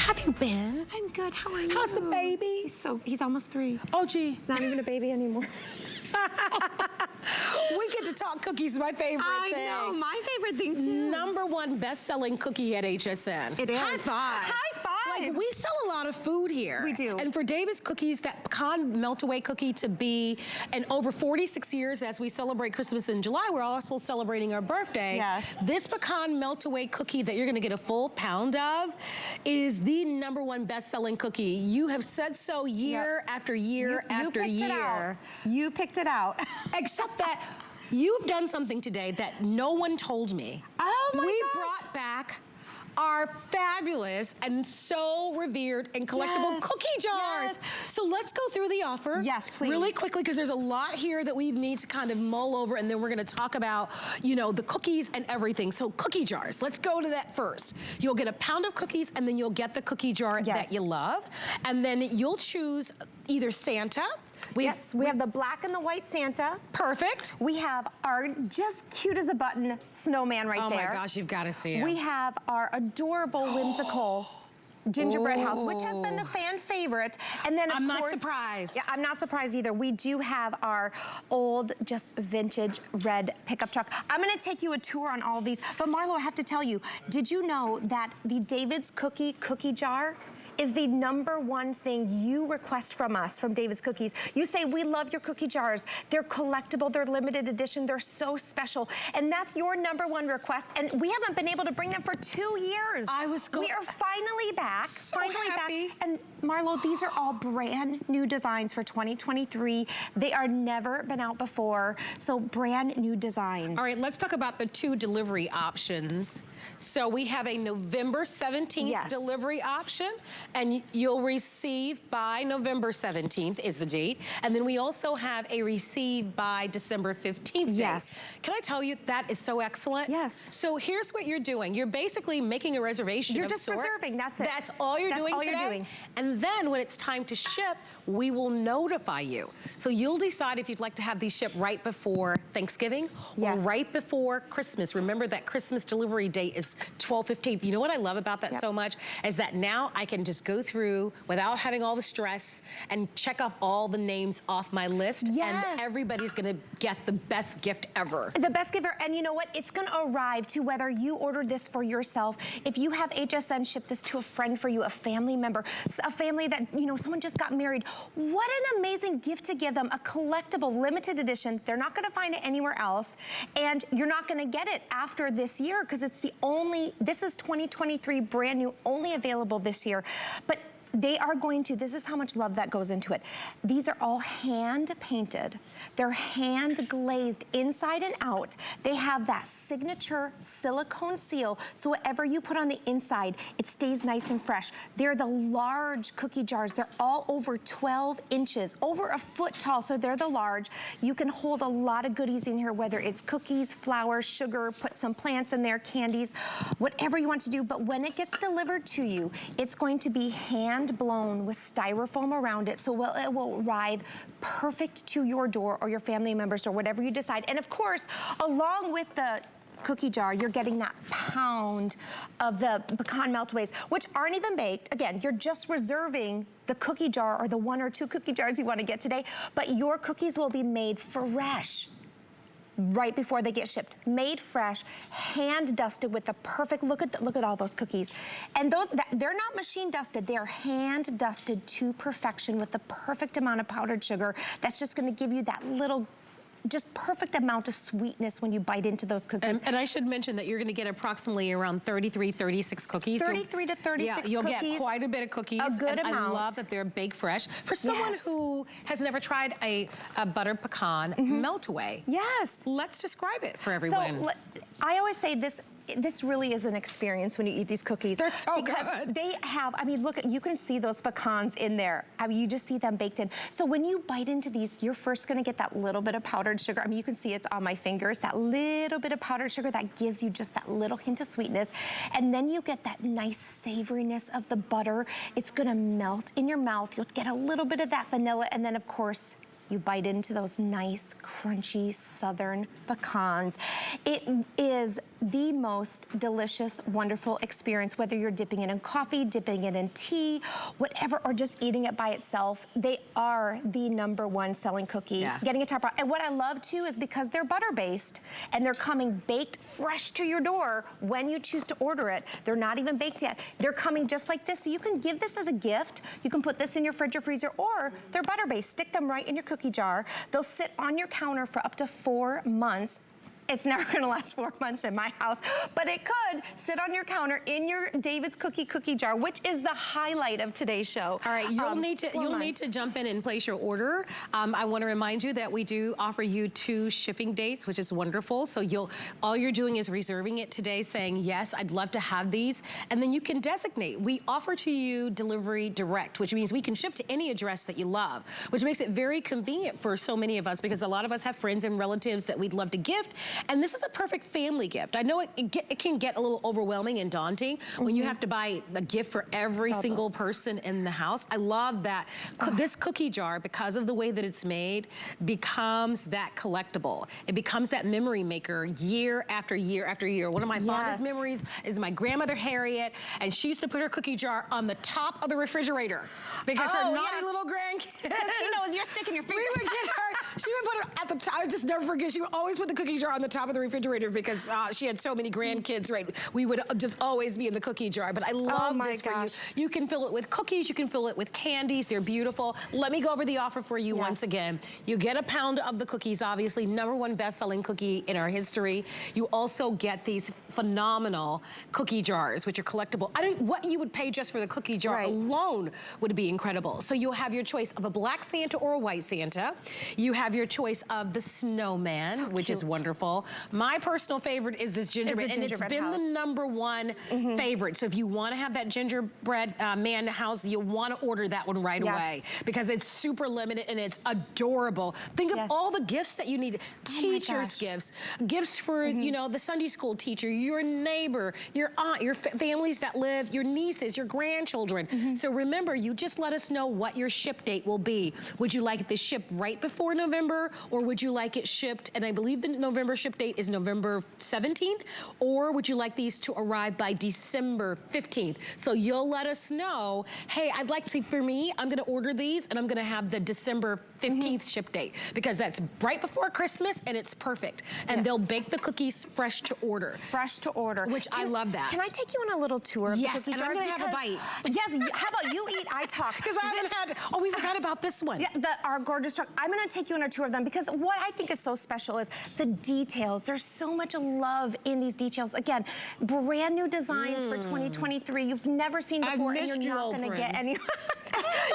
have you been? I'm good, how are you? How's the baby? He's almost 3. Oh, gee. Not even a baby anymore. We get to talk cookies, my favorite thing. I know, my favorite thing too. #1 best-selling cookie at HSN. It is. High five. High five. Like, we sell a lot of food here. We do. And for David's Cookies, that pecan meltaway cookie to be, and over 46 years as we celebrate Christmas in July, we're also celebrating our birthday. Yes. This pecan meltaway cookie that you're gonna get a full pound of is the #1 best-selling cookie. You have said so year after year after year. You picked it out. Except that you've done something today that no one told me. Oh my We gosh. brought back our fabulous and so revered and collectible cookie jars. Yes. So let's go through the offer. Yes, please. Really quickly, because there's a lot here that we need to kind of mull over, and then we're gonna talk about, you know, the cookies and everything. So cookie jars, let's go to that first. You'll get a pound of cookies, and then you'll get the cookie jar that you love. And then you'll choose either Santa. We have the black and the white Santa. Perfect. We have our just cute as a button snowman right there. Oh my gosh, you've got to see him. We have our adorable, whimsical gingerbread house, which has been the fan favorite. And then, of course, I'm not surprised. Yeah, I'm not surprised either. We do have our old, just vintage red pickup truck. I'm gonna take you a tour on all of these. But Marlo, I have to tell you, did you know that the David's cookie jar is the #1 thing you request from us, from David's Cookies? You say, we love your cookie jars. They're collectible, they're limited edition, they're so special. And that's your #1 request. And we haven't been able to bring them for 2 years. We are finally back, back. And Marlo, these are all brand new designs for 2023. They are never been out before, so brand new designs. All right, let's talk about the 2 delivery options. So we have a November 17th delivery option, and you'll receive by November 17th is the date. And then we also have a receive by December 15th date. Can I tell you, that is so excellent? Yes. So here's what you're doing. You're basically making a reservation You're just reserving, that's it. That's all you're doing today. And then when it's time to ship, we will notify you. So you'll decide if you'd like to have these shipped right before Thanksgiving or right before Christmas. Remember that Christmas delivery date is 12/15. You know what I love about that so much is that now I can just go through without having all the stress and check off all the names off my list, and everybody's gonna get the best gift ever. The best gift ever, and you know what? It's gonna arrive to whether you ordered this for yourself, if you have HSN ship this to a friend for you, a family member, a family that, you know, someone just got married. What an amazing gift to give them, a collectible, limited edition. They're not gonna find it anywhere else, and you're not gonna get it after this year, because it's the only, this is 2023, brand new, only available this year. But they are going to, this is how much love that goes into it. These are all hand painted. They're hand glazed inside and out. They have that signature silicone seal, so whatever you put on the inside, it stays nice and fresh. They're the large cookie jars. They're all over 12 inches, over a foot tall, so they're the large. You can hold a lot of goodies in here, whether it's cookies, flour, sugar, put some plants in there, candies, whatever you want to do. But when it gets delivered to you, it's going to be hand blown with styrofoam around it, so it will arrive perfect to your door or your family members or whatever you decide. And of course, along with the cookie jar, you're getting that pound of the pecan meltaways, which aren't even baked. Again, you're just reserving the cookie jar or the 1 or 2 cookie jars you want to get today, but your cookies will be made fresh right before they get shipped, made fresh, hand dusted with the perfect, look at all those cookies. And those, they're not machine dusted, they're hand dusted to perfection with the perfect amount of powdered sugar. That's just gonna give you that little, just perfect amount of sweetness when you bite into those cookies. And I should mention that you're gonna get approximately around 33, 36 cookies. 33 to 36 cookies. You'll get quite a bit of cookies. A good amount. I love that they're baked fresh. For someone who has never tried a buttered pecan meltaway. Yes. Let's describe it for everyone. So, I always say this really is an experience when you eat these cookies. They're so good. They have, I mean, look, you can see those pecans in there. I mean, you just see them baked in. So when you bite into these, you're first gonna get that little bit of powdered sugar. I mean, you can see it's on my fingers, that little bit of powdered sugar that gives you just that little hint of sweetness. And then you get that nice savoriness of the butter. It's gonna melt in your mouth. You'll get a little bit of that vanilla, and then of course, you bite into those nice, crunchy, southern pecans. It is the most delicious, wonderful experience, whether you're dipping it in coffee, dipping it in tea, whatever, or just eating it by itself. They are the #1 selling cookie. Getting a top part. And what I love too is because they're butter-based and they're coming baked fresh to your door when you choose to order it. They're not even baked yet. They're coming just like this, so you can give this as a gift. You can put this in your fridge or freezer, or they're butter-based. Stick them right in your cookie jar. They'll sit on your counter for up to 4 months. It's never gonna last 4 months in my house, but it could sit on your counter in your David's cookie jar, which is the highlight of today's show. All right, you'll need to jump in and place your order. I want to remind you that we do offer you 2 shipping dates, which is wonderful. So all you're doing is reserving it today, saying yes, I'd love to have these, and then you can designate. We offer to you delivery direct, which means we can ship to any address that you love, which makes it very convenient for so many of us, because a lot of us have friends and relatives that we'd love to gift. And this is a perfect family gift. I know it can get a little overwhelming and daunting when you have to buy a gift for every single person in the house. I love that this cookie jar, because of the way that it's made, becomes that collectible. It becomes that memory maker year after year after year. One of my fondest memories is my grandmother Harriet, and she used to put her cookie jar on the top of the refrigerator because her naughty little grandkids. Because she knows you're sticking your fingers. We would get her. She would put it at the top. I just never forget. She would always put the cookie jar on the top of the refrigerator because she had so many grandkids, right? We would just always be in the cookie jar. But I love this for you. You can fill it with cookies. You can fill it with candies. They're beautiful. Let me go over the offer for you once again. You get a pound of the cookies, obviously, #1 best-selling cookie in our history. You also get these phenomenal cookie jars, which are collectible. What you would pay just for the cookie jar alone would be incredible. So you'll have your choice of a black Santa or a white Santa. You have your choice of the snowman, which is wonderful. My personal favorite is this gingerbread, and it's been the #1 favorite. So if you want to have that gingerbread man house, you'll want to order that one right away, because it's super limited and it's adorable. Think of all the gifts that you need. Teachers' gifts for you know, the Sunday school teacher, your neighbor, your aunt, your families that live, your nieces, your grandchildren. So remember, you just let us know what your ship date will be. Would you like it to ship right before November, or would you like it shipped, and I believe the November ship date is November 17th, or would you like these to arrive by December 15th? So you'll let us know, hey, I'd like to see, for me, I'm gonna order these and I'm gonna have the December 15th ship date, because that's right before Christmas and it's perfect. And they'll bake the cookies fresh to order. Fresh to order. Which I love that. Can I take you on a little tour of the cookie jars? And I'm gonna have a bite. Yes, how about you eat, I talk. Because I haven't had, we forgot about this one. Yeah, our gorgeous truck. I'm gonna take you on a tour of them, because what I think is so special is the details. There's so much love in these details. Again, brand new designs for 2023. You've never seen before, and you're not gonna get any.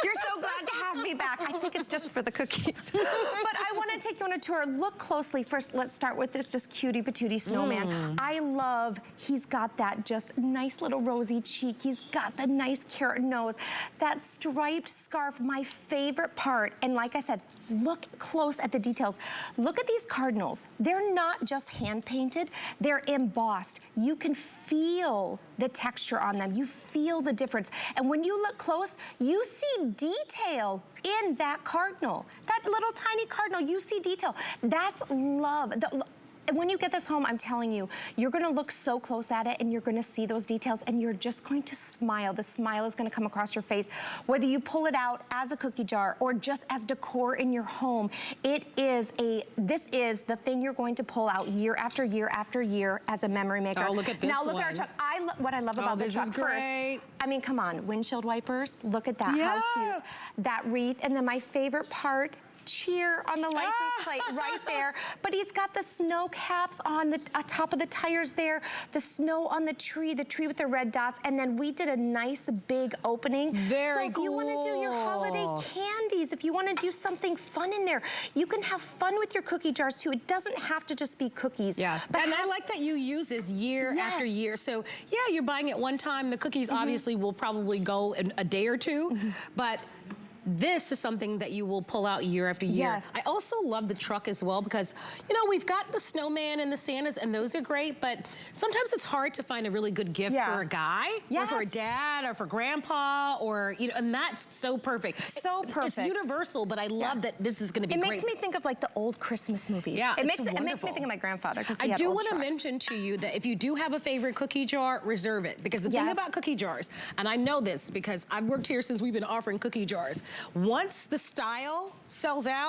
You're so glad to have me back. I think it's just for the cookies. But I wanna take you on a tour. Look closely. First, let's start with this just cutie patootie snowman. I love, he's got that just nice little rosy cheek. He's got the nice carrot nose. That striped scarf, my favorite part. And like I said, look close at the details. Look at these cardinals. They're not just hand painted, they're embossed. You can feel the texture on them. You feel the difference. And when you look close, you see detail in that cardinal. That little tiny cardinal, you see detail. That's love. And when you get this home, I'm telling you, you're gonna look so close at it and you're gonna see those details and you're just going to smile. The smile is gonna come across your face. Whether you pull it out as a cookie jar or just as decor in your home, this is the thing you're going to pull out year after year after year as a memory maker. Oh, look at this Now look at our truck. What I love about the truck first, I mean, come on, windshield wipers, look at that, how cute. That wreath, and then my favorite part, cheer on the license plate right there. But he's got the snow caps on the top of the tires there, the snow on the tree with the red dots, and then we did a nice big opening. Very cool. So if you want to do your holiday candies, if you want to do something fun in there, you can have fun with your cookie jars too. It doesn't have to just be cookies. Yeah, but and I like that you use this year after year. So yeah, you're buying it one time. The cookies obviously will probably go in a day or two, but this is something that you will pull out year after year. Yes. I also love the truck as well because, you know, we've got the snowman and the Santas, and those are great, but sometimes it's hard to find a really good gift for a guy, or for a dad, or for grandpa, or, you know, and that's so perfect. So perfect. It's universal, but I love that this is gonna be great. It makes me think of like the old Christmas movies. Yeah, it makes me think of my grandfather. I do want to mention to you that if you do have a favorite cookie jar, reserve it. Because the thing about cookie jars, and I know this because I've worked here since we've been offering cookie jars, once the style sells out,